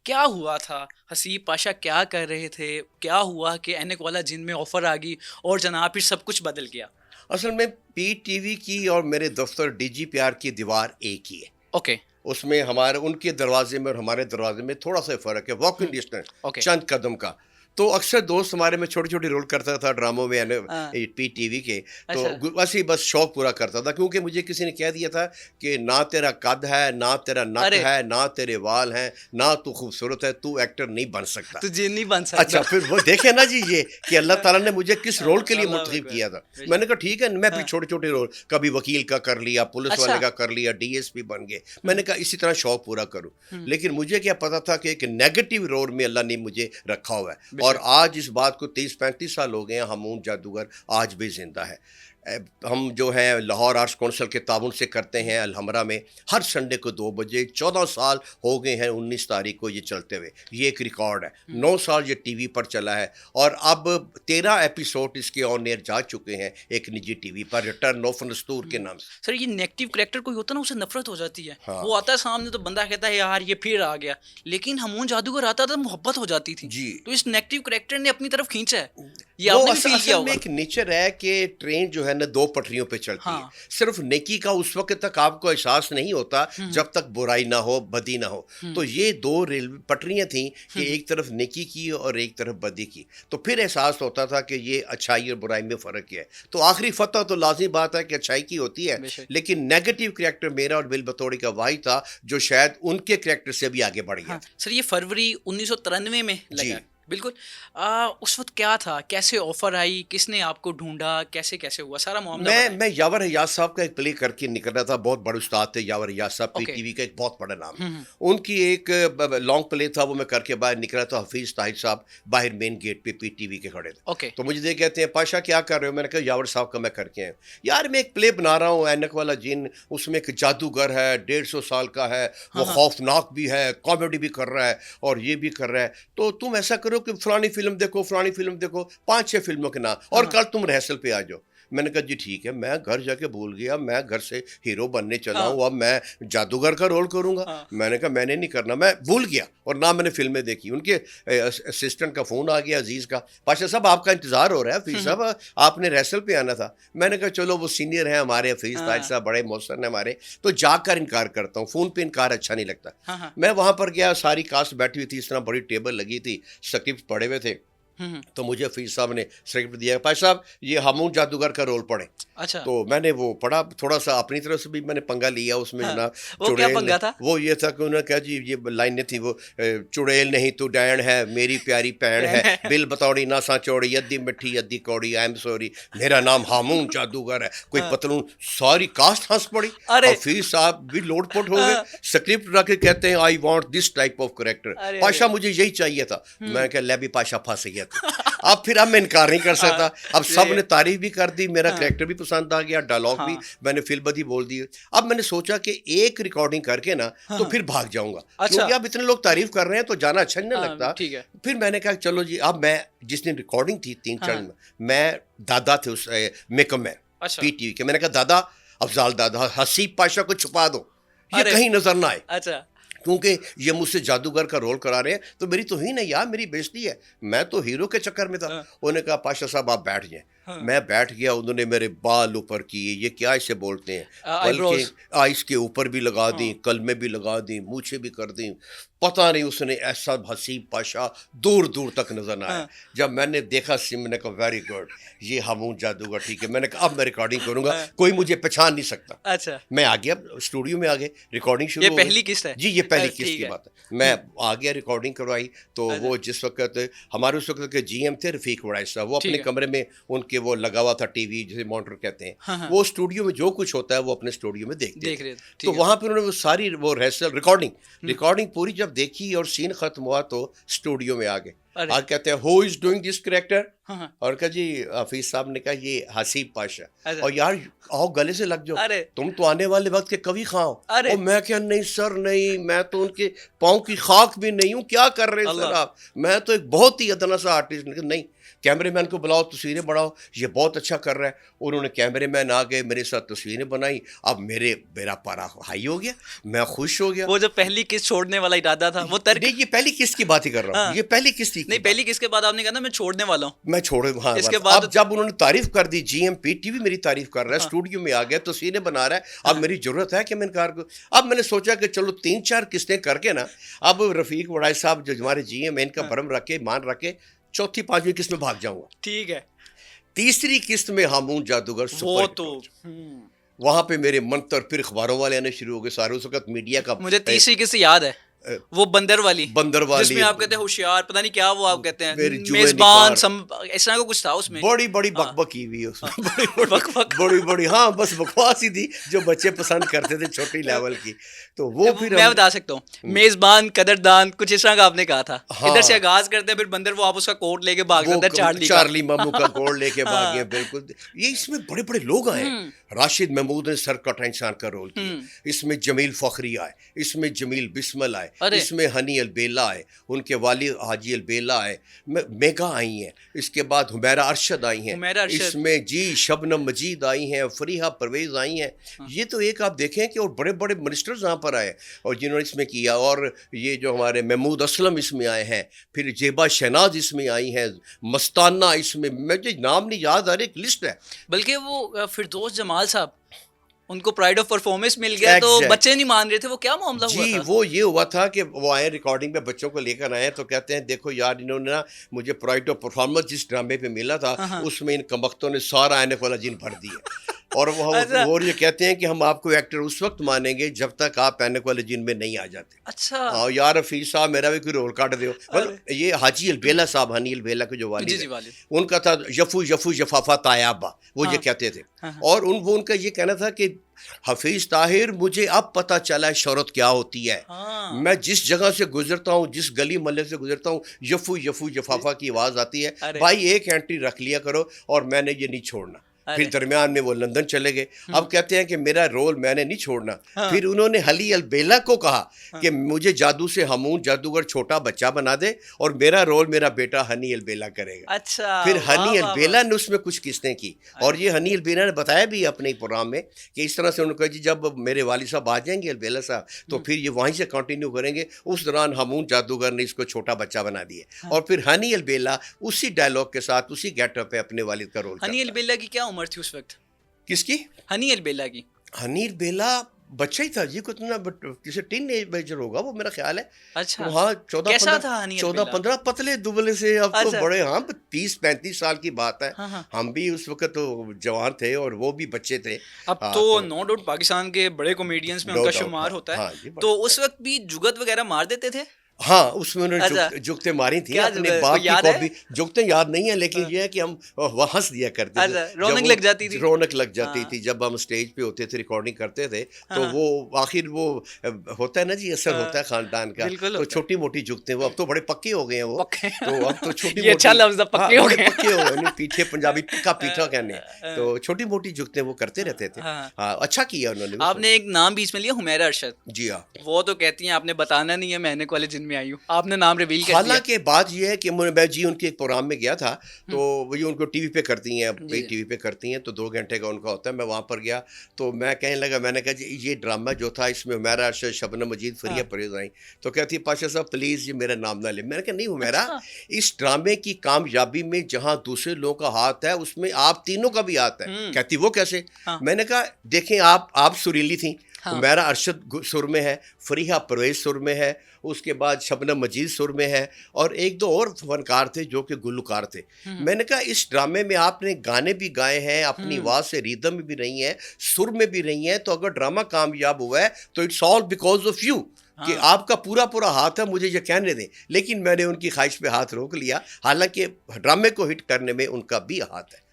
क्या हुआ था? हसीब पाशा क्या कर रहे थे? क्या हुआ कि ऐनक वाला जिन में ऑफ़र आ गई और जनाब फिर सब कुछ बदल गया? असल में पीटीवी की और मेरे दफ्तर डीजीपीआर की दीवार एक ही है। ओके। उसमें हमारे उनके दरवाजे में और हमारे दरवाजे में थोड़ा-सा फ़र्क है, वॉकिंग हुँ, डिस्टेंस ओके। चंद कदम का। तो अक्सर दोस्त हमारे में छोटे-छोटे रोल करता था ड्रामों में यानी हाँ, पीटीवी के, तो अच्छा, वैसे ही बस शौक पूरा करता था क्योंकि मुझे किसी ने कह दिया था कि ना तेरा कद है, ना तेरा नक अरे! है, ना तेरे वाल हैं, ना तू खूबसूरत है, तू एक्टर नहीं बन सकता। तू जिन नहीं बन सकता। अच्छा, फिर वो देखे ना जी ये कि अल्लाह ताला ने मुझे किस रोल के लिए अल्लाहू मुंतखब अकबर! किया था। बेशक। मैंने कहा ठीक है, मैं भी हाँ, छोटे-छोटे रोल, कभी वकील का कर लिया, पुलिस अच्छा। वाले का कर लिया, डीएसपी बन गए। हुँ, मैंने कहा इसी तरह शौक पूरा करूँ। हुँ, लेकिन मुझे क्या पता था कि एक नेगेटिव रोल में अल्लाह ने मुझे रखा हुआ है और बेशक। आज इस बात को 30-35 साल हो गए हैं, हमून जादूगर आज भी ज़िंदा है। हम जो हैं लाहौर आर्ट्स काउंसिल के ताउन से करते हैं अलहमरा में, हर संडे को 2 बजे 14 साल हो गए हैं 19 तारीख को ये चलते हुए। ये एक रिकॉर्ड है। हुँ, 9 साल ये टीवी पर चला है और अब 13 एपिसोड इसके ऑन एयर जा चुके हैं एक निजी टीवी पर, रिटर्न ऑफ नस्तूर के हुँ। नाम से। सर ये नेगेटिव करैक्टर कोई होता है ना उसे नफ़रत हो जाती है। हाँ। वो आता है सामने तो बंदा कहता है यार ये फिर आ गया। लेकिन हमून जादूगर आता था तो मोहब्बत हो जाती थी। जी। तो इस नेगेटिव करैक्टर ने अपनी तरफ खींचा है। ये वो आपने भी फ़ील किया असल में होगा। एक नेचर है कि ट्रेन जो है ना 2 पटरियों पे चलती है। हाँ। सिर्फ़ नेकी का उस वक़्त तक आपको एहसास नहीं होता हुँ, हुँ, जब तक बुराई ना हो, बदी ना हो। हुँ, तो ये 2 रेलवे पटरियाँ थीं हुँ, कि हुँ। एक तरफ नेकी की और एक तरफ बदी की। तो फिर एहसास होता था कि ये अच्छाई और बुराई में फ़र्क क्या है। तो आखिरी फ़तह तो लाज़िमी बात है कि अच्छाई की होती है, बेशक। लेकिन नेगेटिव करैक्टर मेरा और बिल बतौरी का वही था जो शायद उनके करैक्टर से भी आगे बढ़ गया हाँ, था। सर ये फरवरी 1993 में जी। लगा। बिल्कुल। उस वक़्त क्या था? कैसे ऑफ़र आई? किसने आपको ढूँढा? कैसे-कैसे हुआ? सारा मामला बताएँ। मैं यावर हयात साहब का एक प्ले करके निकल रहा था, बहुत बड़े उस्ताद थे यावर हयात साहब, ओके। पीटीवी का एक बहुत बड़ा नाम हुँ, है। हुँ। उनकी एक लॉन्ग प्ले था, वो मैं करके बाहर निकला था, हफीज़ ताहिर साहब बाहर मेन गेट पे पीटीवी के खड़े थे। ओके। तो मुझे ये कहते हैं, "पाशा क्या कर रहे हो?" मैंने कहा, "यावर साहब का मैं करके आया हूँ।" "यार मैं एक प्ले बना रहा हूँ, ऐनक वाला जिन, उसमें एक जादूगर है, 150 साल का है, हाँ, वो हाँ। खौफनाक भी है, कॉमेडी भी कर रहा है और ये भी कर रहा है। तो तुम ऐसा करो कि फलानी फ़िल्म देखो, फलानी फ़िल्म देखो, 5-6 फ़िल्मों के नाम हाँ, और हाँ। कल तुम रिहर्सल पे आ जाओ।" मैंने कहा जी ठीक है, मैं घर जाके भूल गया, मैं घर से हीरो बनने चला हाँ, हूँ, अब मैं जादूगर का रोल करूँगा। हाँ। मैंने कहा मैंने नहीं करना, मैं भूल गया और ना मैंने फ़िल्में देखी। उनके असिस्टेंट का फ़ोन आ गया अज़ीज़ का, पाशा साहब आपका इंतज़ार हो रहा है, हफ़ीज़ हुँ, हुँ। साहब आपने रिहर्सल पे आना था। मैंने कहा चलो वो सीनियर हैं हमारे हफ़ीज़ ताज हाँ। साहब, बड़े मोहसिन हैं हमारे, तो जाकर इनकार करता हूँ, फ़ोन पे इनकार अच्छा नहीं लगता। हाँ, हाँ। मैं वहाँ पर गया, सारी कास्ट बैठी हुई थी, इस तरह बड़ी टेबल लगी थी, स्क्रिप्ट पड़े हुए थे। हुँ, हुँ। तो मुझे हफ़ीज़ साहब ने स्क्रिप्ट दिया, पाशा साहब ये हामून जादूगर का रोल पढ़ें। अच्छा। तो मैंने वो पढ़ा, थोड़ा-सा अपनी तरफ से भी मैंने पंगा लिया उसमें हाँ। जनाब। वो क्या चुड़ैल ने पंगा था? वो ये था कि उन्होंने कहा जी ये लाइनें थी वो चुड़ैल नहीं तू डैन है, मेरी प्यारी भैन पैन है, है। बिल बतौड़ी नासा चौड़ी, अद्धी मिठी अद्धी कौड़ी, आई एम सॉरी, मेरा नाम हामून जादूगर है, कोई हाँ। पतलून। सारी कास्ट हँस पड़ी। अरे! हफ़ीज़ साहब भी लोट-पोट हो गए। हाँ। स्क्रिप्ट रख के कहते हैं I want this type of character. अरे, अरे! पाशा मुझे यही चाहिए था। हुँ। मैं कहा ले भी पाशा फँस गया तू। अब मैं इनकार नहीं कर हाँ, सकता। अब सब ये ने तारीफ़ भी कर दी, मेरा हाँ, कैरेक्टर भी पसंद आ गया, डायलॉग भी हाँ। मैंने फ़िल्म-बदी बोल दी। अब मैंने सोचा कि एक रिकॉर्डिंग करके ना हाँ, तो हाँ। फिर भाग जाऊँगा, अच्छा। क्योंकि अब इतने लोग तारीफ़ कर रहे हैं तो जाना अच्छा नहीं ना हाँ, लगता। ठीक है। फिर मैंने कहा चलो जी, अब मैं जिस दिन रिकॉर्डिंग थी हाँ, 3-4 हाँ। में, मैं दादा थे उस मेकअप मैन अच्छा। पीटीवी के। मैंने कहा दादा, अफ़ज़ाल दादा, हसीब पाशा को छुपा दो, ये अरे! कहीं नज़र ना आए। अच्छा। क्योंकि ये मुझसे जादूगर का रोल करा रहे हैं, तो मेरी तौहीन है यार, मेरी बेइज़्ज़ती है। मैं तो हीरो के चक्कर में था। हाँ, उन्होंने कहा पाशा साहब आप बैठ जाएँ। हाँ। मैं बैठ गया, उन्होंने मेरे बाल ऊपर किए, ये क्या इसे बोलते हैं, बल्कि आईब्रोज़। आइज़ के ऊपर भी लगा दी, हाँ, कलमें भी लगा दी, मूंछें भी कर दी। पता नहीं उसने ऐसा हसीब पाशा दूर-दूर तक नज़र ना आया। हाँ, जब मैंने देखा सिम, मैंने कहा वेरी गुड, ये हामून जादूगर ठीक है। मैंने कहा अब मैं रिकॉर्डिंग करूँगा, हाँ। कोई मुझे पहचान नहीं सकता। अच्छा। मैं आ गया, स्टूडियो में आ गए, रिकॉर्डिंग ये शुरू हो गई। पहली किस्त है? जी, ये पहली किस्त ठीक की है। बात है। मैं हुँ, आ गया, रिकॉर्डिंग करवाई, तो अच्छा, वो जिस वक़्त हमारे उस वक़्त के जीएम थे रफ़ीक वड़ाइच साहब, वो अपने ठीक है। कमरे में उनके वो लगा हुआ था टीवी जिसे मॉनिटर कहते हैं। हाँ, हाँ, वो स्टूडियो में जो कुछ होता है वो अपने स्टूडियो में देखते देख थे। रहे थे, तो ठीक है। वहाँ पे उन्होंने वो सारी वो रिहर्सल रिकॉर्डिंग हुँ, रिकॉर्डिंग पूरी जब देखी और सीन ख़त्म हुआ तो स्टूडियो में आ गए। अरे। आज कहते हैं who is doing this character, हाँ। और कहा जी हफीज साहब ने कहा ये हसीब पाशा। अच्छा। और यार आओ गले से लग जाओ, अरे। तुम तो आने वाले वक्त के कवि खां हो। अरे। और मैं क्या, नहीं सर नहीं, मैं तो उनके पाँव की खाक भी नहीं हूँ, क्या कर रहे हैं सर अल्लाह। आप, मैं तो एक बहुत ही अदना सा आर्टिस्ट। नहीं, कैमरेमैन को बुलाओ, तस्वीरें बनाओ, ये बहुत अच्छा कर रहा है। उन्होंने कैमरेमैन आ गए, मेरे साथ तस्वीरें बनाई। अब मेरा पारा हाई हो गया, मैं खुश हो गया। वो जो पहली किस छोड़ने वाला इरादा था वो तर्क। नहीं, ये पहली किस्त की बात ही कर रहा हूँ, हाँ। ये पहली किस्त की नहीं, बात। पहली किस के बाद आपने कहा ना मैं छोड़ने वाला हूँ। मैं छोड़े, हाँ, इसके बस। बाद अब जब उन्होंने तारीफ कर दी, जीएमपी टीवी मेरी तारीफ कर रहा है, हाँ। स्टूडियो में आ गया, तस्वीरें बना रहा है, अब हाँ। मेरी जरूरत है कि मैं इनकार को। अब मैंने सोचा कि चलो 3-4 किस्तें करके ना, अब रफीक वड़ाई साहब जो हमारे जीएम, इनका हाँ। भरम रख के, मान रख के, चौथी 5वीं किस्त में भाग जाऊंगा। ठीक है। तीसरी किस्त में हामून जादूगर वो सुपर तो वहां पे मेरे मंत्र फिर अखबारों वाले आने शुरू हो गए सारे। उस वक्त मीडिया का मुझे तीसरी किस्से याद है, वो बंदर वाली जिसमें आप कहते हैं होशियार, पता नहीं क्या वो आप कहते हैं मेरी जुए मेजबान निकार। इस तरह का कुछ था उसमें। बड़ी बड़ी हाँ। बकबक की हुई है उसमें, बकबक। बड़ी बड़ी, हाँ, बस बकवास ही थी जो बच्चे पसंद करते थे, छोटी लेवल की। तो वो फिर मैं बता सकता हूँ, मेजबान कदरदान कुछ इस तरह का आपने कहा था। हाँ। इधर से आगाज करते हैं, फिर बंदर वो आप उसका कोट लेके भाग वो जाता है, चार्ली मामू का गोल्ड लेके भागे, हाँ। बिल्कुल। ये इसमें बड़े बड़े लोग आए। राशिद महमूद ने सरकट इंसान का रोल किया, इसमें जमील फखरी आए, इसमें जमील बिस्मल आए, अरे। इसमें हनी अलबेला आए, उनके वाली हाजी अलबेला आए, मेगा आई हैं, इसके बाद हुमैरा अरशद आई हैं, हुमैरा अरशद। इसमें जी शबनम मजीद आई हैं, फरीहा परवेज आई हैं। ये तो एक आप देखें कि और बड़े बड़े मिनिस्टर्स यहाँ पर आए और जिन्होंने इसमें किया। और ये जो हमारे महमूद असलम इसमें आए हैं, फिर जेबा शहनाज इसमें आई हैं, मस्ताना इसमें, मुझे नाम नहीं याद आ रही, एक लिस्ट है। बल्कि वो फिरदौस जमाल साहब, उनको प्राइड ऑफ परफॉर्मेंस मिल गया तो बच्चे नहीं मान रहे थे, वो क्या मामला हुआ था? वो ये हुआ था कि वो आए रिकॉर्डिंग पे, बच्चों को लेकर आए तो कहते हैं देखो यार, इन्होंने ना मुझे प्राइड ऑफ परफॉर्मेंस जिस ड्रामे पे मिला था, उसमें इन कमबख्तों ने सारा आने वाला जिन भर दिया। और वो ये कहते हैं कि हम आपको एक्टर उस वक्त मानेंगे जब तक आप पैनिक वाले जिन में नहीं आ जाते। अच्छा। हाँ यार, हफीज साहब मेरा भी कोई रोल काट दो। ये हाजी अलबेला साहब, हनी अलबेला के जो वालिद हैं, उनका था यफू यफू यफाफा तायाबा, वो ये कहते थे। और वो उनका ये कहना था कि हफीज ताहिर, मुझे अब पता चला है शोहरत क्या होती है। मैं जिस जगह से गुजरता हूँ, जिस गली मोहल्ले से गुजरता हूँ, यफू यफू यफाफा की आवाज़ आती है, भाई एक एंट्री रख लिया करो, और मैंने ये नहीं छोड़ना। फिर दरमियान में वो लंदन चले गए। अब कहते हैं कि मेरा रोल मैंने नहीं छोड़ना। फिर उन्होंने हली अलबेला को कहा कि मुझे जादू से हामून जादूगर छोटा बच्चा बना दे और मेरा रोल मेरा बेटा हनी अलबेला करेगा। अच्छा। फिर हनी अलबेला ने उसमें कुछ किस्तें की, और ये हनी अलबेला ने बताया भी अपने प्रोग्राम में कि इस तरह से उन्होंने कहा जी जब मेरे वालिद साहब आ जाएंगे अलबेला साहब, तो फिर ये वहीं से कंटिन्यू करेंगे। उस दौरान हामून जादूगर ने इसको छोटा बच्चा बना दिया, और फिर हनी अलबेला उसी डायलॉग के साथ, उसी गेटअप पे अपने वालिद का रोल। हनी अलबेला की क्या उम्र थी उस वक्त? किसकी? हनी अलबेला की। हनी अलबेला बच्चा ही था जी, कुछ ना, किसी टीन एजर होगा वो, मेरा ख्याल है। अच्छा। तो हाँ, 14-15 पतले दुबले से, अब तो बड़े, हाँ 30-35 साल की बात है। हम भी उस वक्त तो जवान थे और वो भी बच्चे थे। अब तो नो डाउट पाकिस्तान के बड़े कॉमेडियंस में उनका शुमार होता है। तो उस वक्त भी जुगत वगैरह मार देते थे? हाँ, उसमें उन्होंने जुगते मारी थी अपने बाप की कॉपी। जुगते याद नहीं है, लेकिन ये है कि हम वह हंस दिया करते थे, रौनक लग जाती थी। रौनक लग जाती थी जब हम स्टेज पे होते थे, रिकॉर्डिंग करते थे। तो वो आखिर वो होता है ना जी, असर होता है खानदान का। तो छोटी मोटी जुगते, वो अब तो बड़े पक्के हो गए हैं वो। तो अब तो छोटी अच्छा लफ्ज़ पक्के हो गए, पीछे पंजाबी पक्का पीठा कहने। तो छोटी मोटी जुगते वो करते रहते थे। हाँ, अच्छा किया उन्होंने। आपने एक नाम बीच में लिया, हुमैरा अरशद। जी हाँ। वो तो कहती हैं आपने बताना नहीं है, मैंने कॉलेज जिन में आई हूँ, आपने नाम रिवील कर दिया। हालांकि बात यह है कि मैं जी उनके एक प्रोग्राम में गया था, तो वही उनको टीवी पे करती हैं, टीवी पे करती हैं, तो 2 घंटे का उनका होता है। मैं वहाँ पर गया तो मैं कहने लगा, मैंने कहा जी ये ड्रामा जो था इसमें हुमैरा अरशद, शबनम मजीद, फरिया परवेज आई। तो कहती पाशा साहब प्लीज़ ये मेरा नाम ना ले। मैंने कहा नहीं हुमैरा, इस ड्रामे की कामयाबी में जहाँ दूसरे लोगों का हाथ है, उसमें आप तीनों का भी हाथ है। कहती वो कैसे? मैंने कहा देखें, आप सुरीली थी, हुमैरा अरशद सुर में है, फरीहा परवेज सुर में है, उसके बाद शबनम मजीद सुर में है, और 1-2 और फनकार थे जो कि गुलकार थे। मैंने कहा इस ड्रामे में आपने गाने भी गाए हैं, अपनी आवाज़ से रिदम में भी रही हैं, सुर में भी रही हैं, तो अगर ड्रामा कामयाब हुआ है तो it's all because of you, कि आपका पूरा हाथ है, मुझे ये कहने दें। लेकिन मैंने उनकी ख्वाहिश पे हाथ रोक लिया, हालांकि ड्रामे को हिट करने में उनका भी हाथ है।